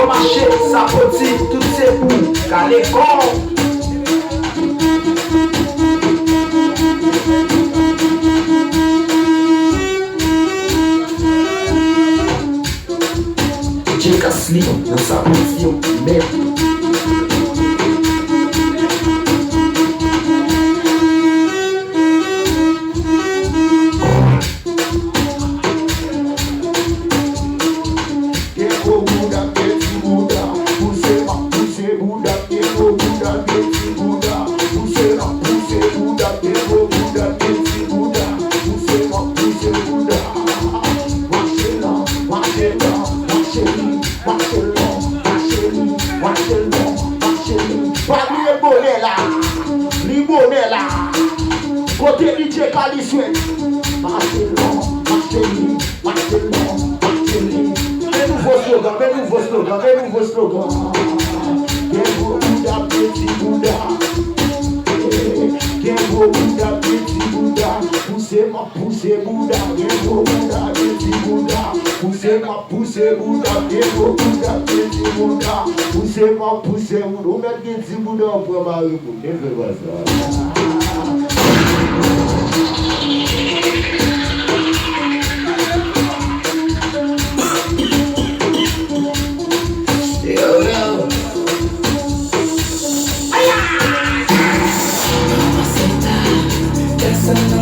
bon marché, ça petit, tout c'est pour caler corps. DJ Kasly, dans sa position, merde. Côté DJ Kasly souhaite. Marchez long, marchez long. Des nouveaux slogans, des nouveaux slogans. Ghetto Bouddha, petit Bouddha. Ghetto Bouddha, petit Bouddha. Poussez Bouddha. Ghetto Bouddha, petit Bouddha. Poussez Bouddha. Ghetto Bouddha, petit Bouddha. Poussez Bouddha. On met petit Bouddha pour ma réponse. Ne fais pas ça. Mamacita,